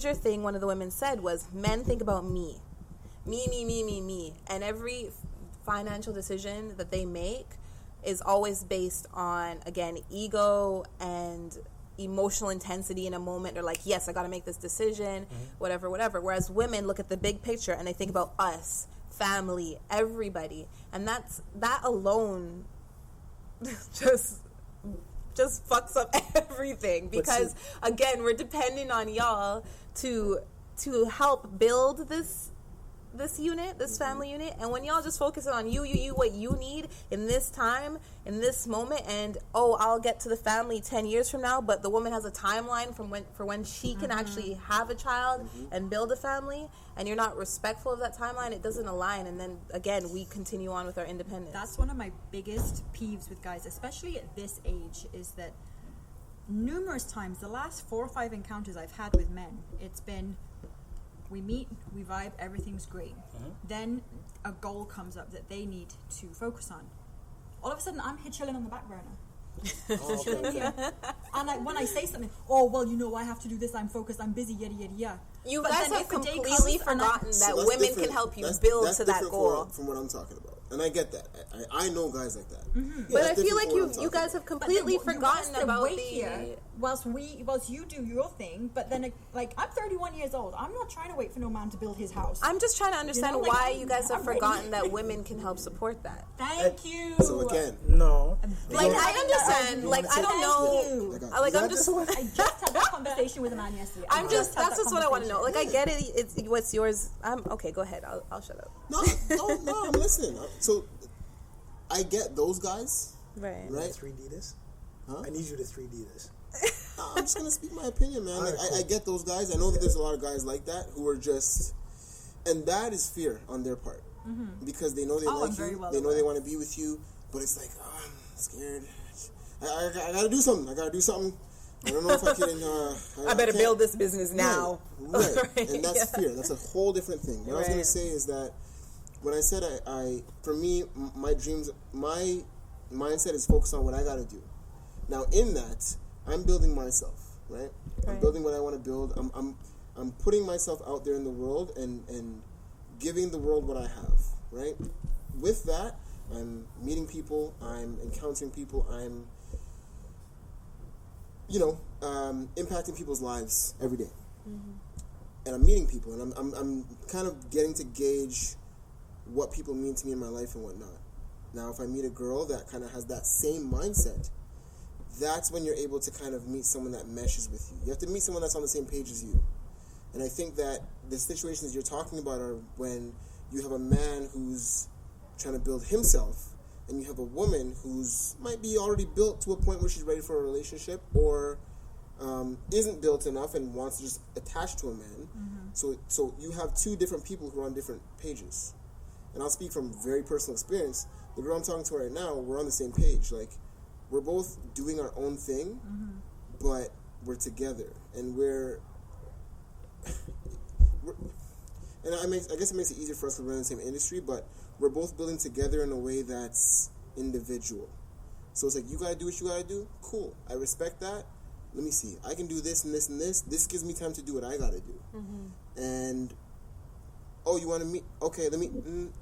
major thing one of the women said was, men think about me. Me. And every financial decision that they make is always based on, again, ego and emotional intensity in a moment. They're like, yes, I got to make this decision, whatever. Whereas women look at the big picture and they think about us, family, everybody. And that alone just fucks up everything, because again, we're depending on y'all to help build this unit, this family unit. And when y'all just focus on you, what you need in this time, in this moment, and I'll get to the family 10 years from now, but the woman has a timeline for when she can actually have a child and build a family, and you're not respectful of that timeline, it doesn't align. And then again, we continue on with our independence. That's one of my biggest peeves with guys, especially at this age, is that numerous times, the last 4 or 5 encounters I've had with men, it's been, we meet, we vibe, everything's great. Then a goal comes up that they need to focus on. All of a sudden, I'm here chilling on the back burner. Chilling here. And when I say something, I have to do this, I'm focused, I'm busy, yada. You guys have completely forgotten that women can help you build to that goal. From what I'm talking about. And I get that. I know guys like that. But I feel like you guys have completely forgotten about whilst you do your thing. But then, I'm 31 years old. I'm not trying to wait for no man to build his house. I'm just trying to understand why you guys have forgotten that women can help support that. Thank you. So again, no. I understand. I don't know. I just had that conversation with a man yesterday. That's just what I want to know. I get it. It's what's yours. Okay. Go ahead. I'll shut up. No. I'm listening. So, I get those guys. Right. 3D this? Huh? I need you to 3D this. I'm just going to speak my opinion, man. Right, cool. I get those guys. I know that there's a lot of guys like that who are just... And that is fear on their part. Because they know they like you. They know they want to be with you. But it's like, I'm scared. I got to do something. I don't know if I can... I better build this business now. Right. And that's fear. That's a whole different thing. What I was going to say is that when I said for me, my dreams, my mindset is focused on what I got to do. Now, in that, I'm building myself, right? I'm building what I want to build. I'm putting myself out there in the world and giving the world what I have, right? With that, I'm meeting people. I'm encountering people. I'm, impacting people's lives every day. And I'm meeting people, and I'm kind of getting to gauge what people mean to me in my life and whatnot. Now, if I meet a girl that kind of has that same mindset, that's when you're able to kind of meet someone that meshes with you. You have to meet someone that's on the same page as you. And I think that the situations you're talking about are when you have a man who's trying to build himself, and you have a woman who's might be already built to a point where she's ready for a relationship, or isn't built enough and wants to just attach to a man. So you have two different people who are on different pages. And I'll speak from very personal experience. The girl I'm talking to right now, we're on the same page. We're both doing our own thing, but we're together. And I guess it makes it easier for us to run in the same industry, but we're both building together in a way that's individual. So it's you got to do what you got to do. Cool. I respect that. Let me see. I can do this and this and this. This gives me time to do what I got to do. And... you want to meet? Okay, let me...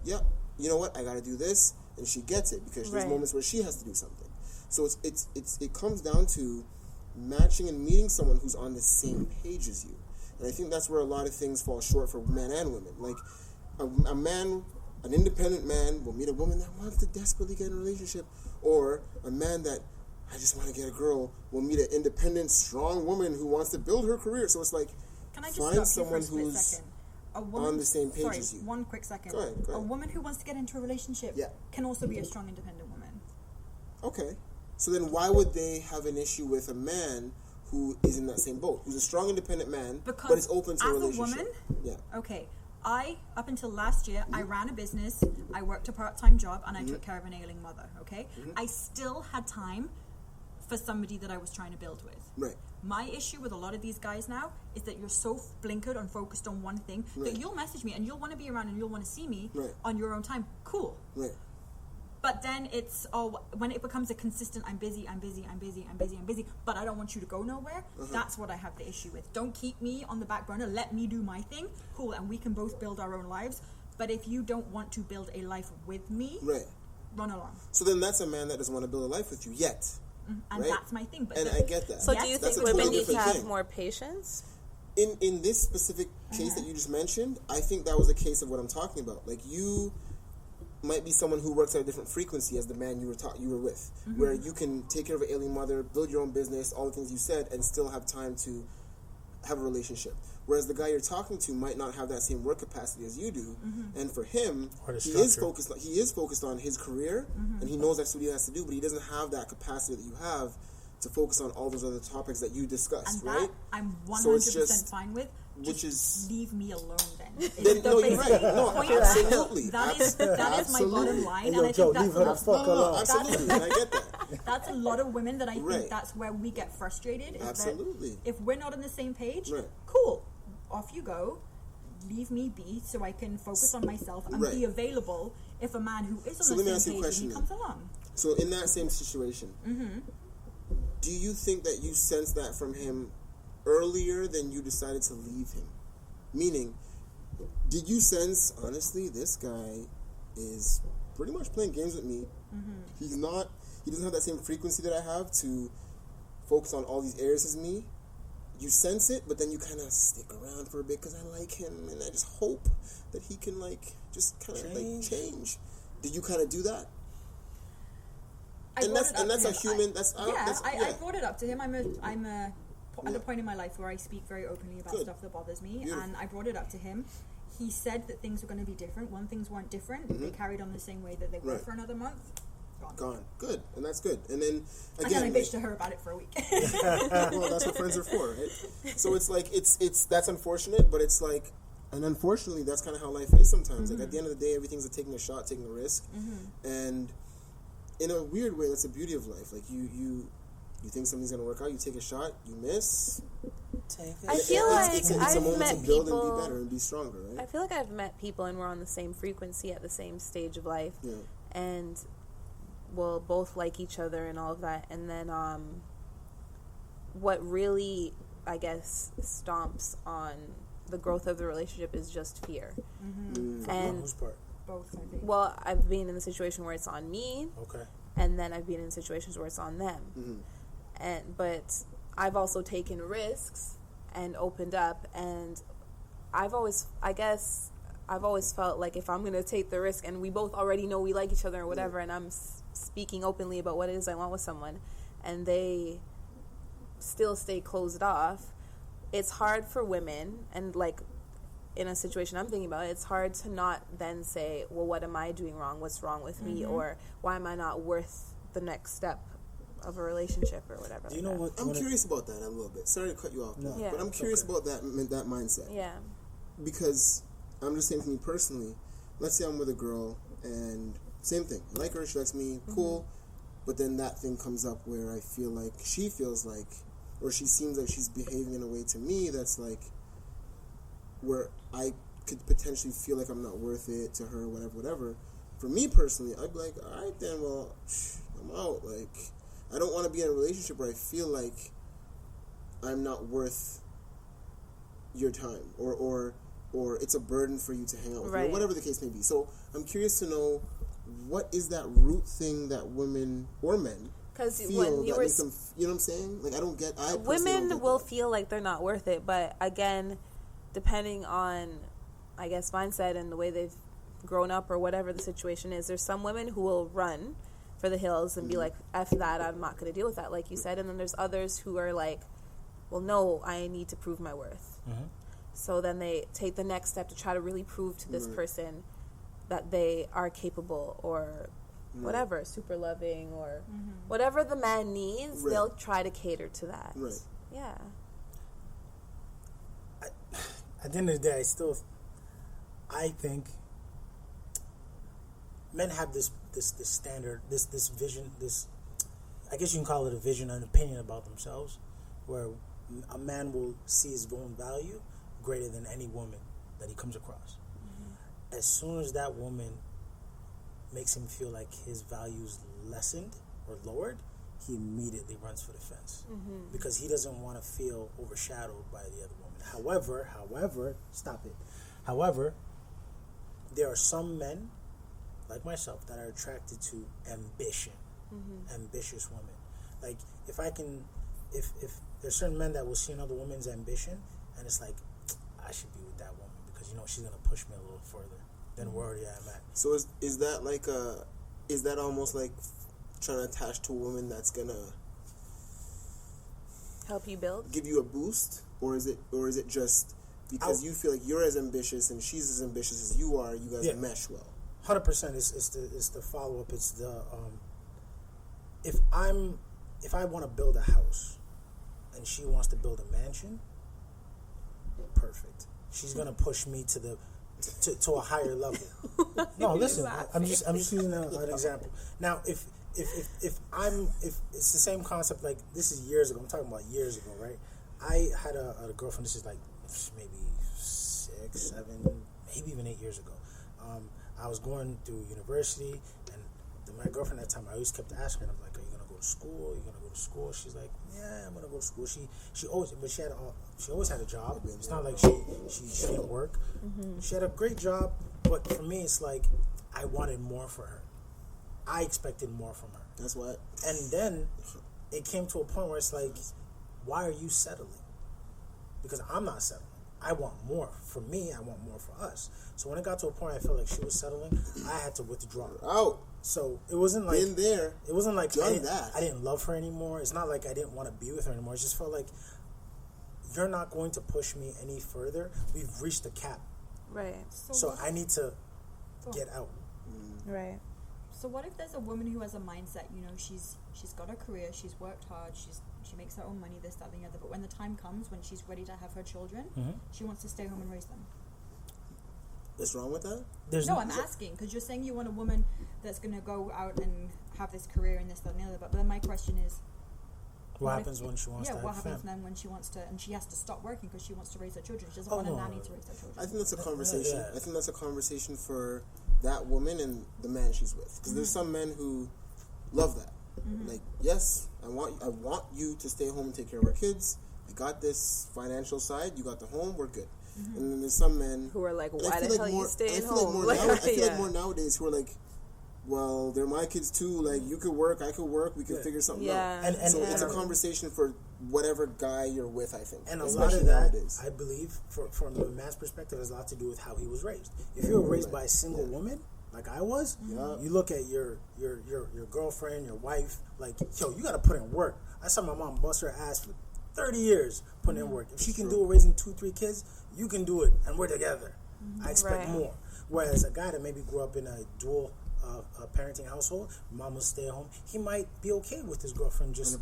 yeah, you know what? I got to do this. And she gets it because there's moments where she has to do something. So it comes down to matching and meeting someone who's on the same page as you. And I think that's where a lot of things fall short for men and women. A man, an independent man will meet a woman that wants to desperately get in a relationship. Or a man that, I just want to get a girl, will meet an independent, strong woman who wants to build her career. So it's can I just find someone who's... on the same page as you. One quick second. Go ahead. A woman who wants to get into a relationship can also be a strong, independent woman. Okay. So then why would they have an issue with a man who is in that same boat? Who's a strong, independent man, but is open to a relationship? As a woman? Okay. Up until last year, I ran a business, I worked a part-time job, and I took care of an ailing mother, okay? I still had time for somebody that I was trying to build with. Right. My issue with a lot of these guys now is that you're so blinkered and focused on one thing that you'll message me and you'll want to be around and you'll want to see me on your own time. Cool. Right. But then it's when it becomes a consistent, I'm busy, but I don't want you to go nowhere. That's what I have the issue with. Don't keep me on the back burner. Let me do my thing. Cool, and we can both build our own lives. But if you don't want to build a life with me, run along. So then that's a man that doesn't want to build a life with you yet. And that's my thing. But I get that. So do you think women need to have more patience? In this specific case that you just mentioned, I think that was a case of what I'm talking about. Like, you might be someone who works at a different frequency as the man you were with, where you can take care of an ailing mother, build your own business, all the things you said, and still have time to have a relationship. Whereas the guy you're talking to might not have that same work capacity as you do, and for him, he is focused on his career, and he knows that's what he has to do, but he doesn't have that capacity that you have to focus on all those other topics that you discussed, and right? I'm 100% fine with. Just leave me alone then. No, you're right. No, absolutely. That is my bottom line. And I think that's absolutely. And I get that. That's a lot of women that I think that's where we get frustrated. Absolutely. If we're not on the same page, cool, off you go. Leave me be so I can focus on myself and be available if a man who is on the same page comes along. So in that same situation, do you think that you sensed that from him earlier than you decided to leave him? Meaning, did you sense, honestly, this guy is pretty much playing games with me? He doesn't have that same frequency that I have to focus on all these areas as me. You sense it, but then you kind of stick around for a bit because I like him and I just hope that he can just kind of change. Did you kind of do that? I brought it up to him. I'm at a point in my life where I speak very openly about stuff that bothers me, and I brought it up to him. He said that things were going to be different. When things weren't different, they carried on the same way that they were for another month. Gone. Good, and that's good. And then again, I bitched to her about it for a week. Well, that's what friends are for, right? So it's like it's that's unfortunate, but it's like, and unfortunately, that's kind of how life is sometimes. Like at the end of the day, everything's taking a shot, taking a risk, and in a weird way, that's the beauty of life. Like you think something's gonna work out, you take a shot, you miss. I feel like I've met to build people and be better and be stronger, right? I feel like I've met people and we're on the same frequency at the same stage of life, and we'll both like each other and all of that. And then what really, I guess, stomps on the growth of the relationship is just fear. And whose part? Both, I think. Well, I've been in the situation where it's on me. Okay. And then I've been in situations where it's on them. But I've also taken risks and opened up, and I've always felt like if I'm going to take the risk and we both already know we like each other or whatever, and I'm speaking openly about what it is I want with someone and they still stay closed off, it's hard for women, and like in a situation I'm thinking about, it's hard to not then say, well, what am I doing wrong? What's wrong with me? Or why am I not worth the next step of a relationship or whatever? Do you know what? I'm curious about that a little bit. Sorry to cut you off, but I'm curious about that mindset. Yeah. Because I'm just saying, for me personally, let's say I'm with a girl and same thing. I like her, she likes me, cool. But then that thing comes up where I feel like she feels like, or she seems like she's behaving in a way to me that's like, where I could potentially feel like I'm not worth it to her, whatever. For me personally, I'd be like, all right then, well, I'm out. Like, I don't want to be in a relationship where I feel like I'm not worth your time, or it's a burden for you to hang out with me, or whatever the case may be. So I'm curious to know, what is that root thing that women or men feel that makes them, you know what I'm saying? Like, I don't get. Women will feel like they're not worth it, but again, depending on, I guess, mindset and the way they've grown up or whatever the situation is, there's some women who will run for the hills and be like, F that, I'm not going to deal with that, like you said. And then there's others who are like, well, no, I need to prove my worth. So then they take the next step to try to really prove to this person that they are capable, or whatever, super loving, or whatever the man needs, they'll try to cater to that. Yeah. At the end of the day, I think men have this standard, this vision, I guess you can call it a vision, an opinion about themselves, where a man will see his own value greater than any woman that he comes across. As soon as that woman makes him feel like his value's lessened or lowered, he immediately runs for the fence because he doesn't want to feel overshadowed by the other woman. However, stop it. However, there are some men like myself that are attracted to ambition, ambitious women. Like if there's certain men that will see another woman's ambition and it's like, I should be with that woman because she's gonna push me a little further than where I'm at. So is that almost like trying to attach to a woman that's gonna help you build, give you a boost, or is it just because you feel like you're as ambitious and she's as ambitious as you are, you guys mesh well? 100% is the follow up. It's the if I want to build a house and she wants to build a mansion, perfect. She's gonna push me to a higher level. No, listen. I'm just using an example. Now, if it's the same concept, like this is years ago. I'm talking about years ago, right? I had a girlfriend. This is like maybe 6, 7, maybe even 8 years ago. I was going through university, and my girlfriend at the time, I always kept asking her, I'm like, "Are you gonna go to school? Are you gonna go to school?" She's like, "Yeah, I'm gonna go to school." She always had a job. It's not like she didn't work. She had a great job, but for me, it's like I wanted more for her. I expected more from her. That's what. And then it came to a point where it's like, why are you settling? Because I'm not settling. I want more for me. I want more for us. So when it got to a point, I felt like she was settling. I had to withdraw. Out. So it wasn't like been there. It wasn't like I didn't love her anymore. It's not like I didn't want to be with her anymore. It just felt like you're not going to push me any further. We've reached the cap. Right. So I need to get out. Right. So what if there's a woman who has a mindset, she's got a career, she's worked hard, she makes her own money, this, that, and the other, but when the time comes, when she's ready to have her children, she wants to stay home and raise them. What's wrong with that? I'm asking, because you're saying you want a woman that's going to go out and have this career and this, that, and the other, but then my question is, what happens when she wants to have what happens family? then when she wants to, and she has to stop working because she wants to raise her children. She doesn't want a nanny to raise her children. I think that's a conversation. I think that's a conversation for that woman and the man she's with. Because there's some men who love that. Like, yes, I want you to stay home and take care of our kids. I got this financial side. You got the home. We're good. And then there's some men who are like, why the hell are you staying home? I feel like more nowadays who are like, well, they're my kids too. Like, you could work, I could work. We could figure something out. And so it's a conversation for whatever guy you're with, I think. And a lot of that, I believe, from a man's perspective, has a lot to do with how he was raised. If you were raised by a single woman, like I was, you look at your girlfriend, your wife, like, yo, you got to put in work. I saw my mom bust her ass for 30 years putting in work. If she can do it raising 2-3 kids, you can do it, and we're together. I expect more. Whereas a guy that maybe grew up in a dual parenting household, mom will stay at home, he might be okay with his girlfriend just,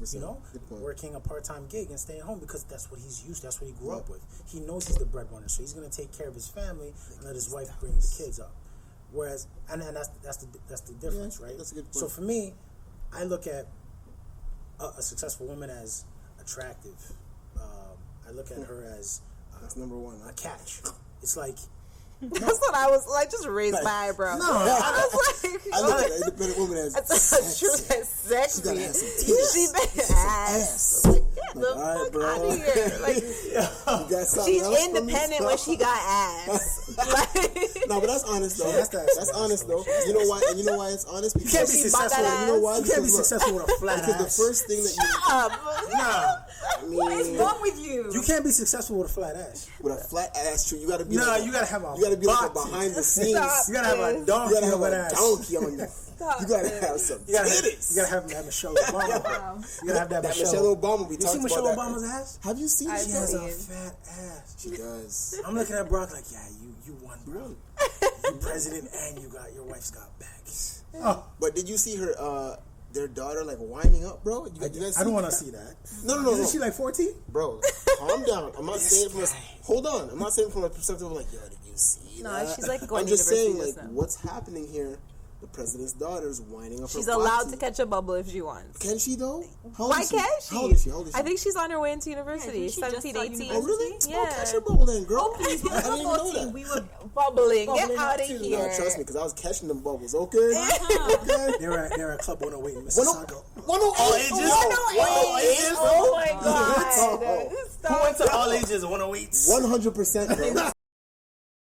working a part-time gig and staying home because that's what he's used to, that's what he grew up with. He knows he's the breadwinner, so he's going to take care of his family and let his wife bring the kids up. Whereas, and that's the difference, right? That's a good point. So for me, I look at a successful woman as attractive. I look at her as that's number one. A catch. It's like, that's what I was like. Just raise my eyebrow. No, I was like, I look at an independent woman as sexy. Sexy. She gotta have some titties. She better ass. Like, get the fuck out of here. Like, she's independent when she got ass. No, but that's honest though. That's honest though. You know why? And you know why it's honest? Because you can't be successful. You know why? You can't be successful with a flat ass. Because the first thing that what is wrong with you? You can't be successful with a flat ass. With a flat ass, true. You gotta be. You gotta have a. You gotta be like a behind the scenes. You gotta have a donkey. You gotta have a donkey on you. You gotta have some titties. You gotta have Michelle Obama. Wow. You gotta have that Michelle Obama. We talked about that. You see Michelle Obama's ass? Have you seen? She has a fat ass. She does. I'm looking at Brock like, yeah, you won, bro. You president and your wife's got bags. Oh. But did you see her? Their daughter like winding up, bro. You guys I don't want to see that. No. Isn't she like 14? Bro, calm down. I'm not saying from a hold on. I'm not saying from a perspective of like, yo, did you see that? No, she's like going I'm just saying like now. what's happening here The president's daughter's winding up She's her allowed boxy. to catch a bubble if she wants. Can she, though? How old Why is she? can't she? How old is she? How old is she? I think she's on her way into university. Yeah, I think she just 17, started 18. Oh, really? Yeah. Oh, catch your bubble then, girl. Oh, please, we I didn't even know 14. that. We were Bubbling. Get Bubbling out of up too. here. No, trust me, because I was catching them bubbles, okay? Okay. They're at Club 108 in Mississauga. 108. All ages? 108. Oh my god. Who went to all ages 108s? 100%, bro.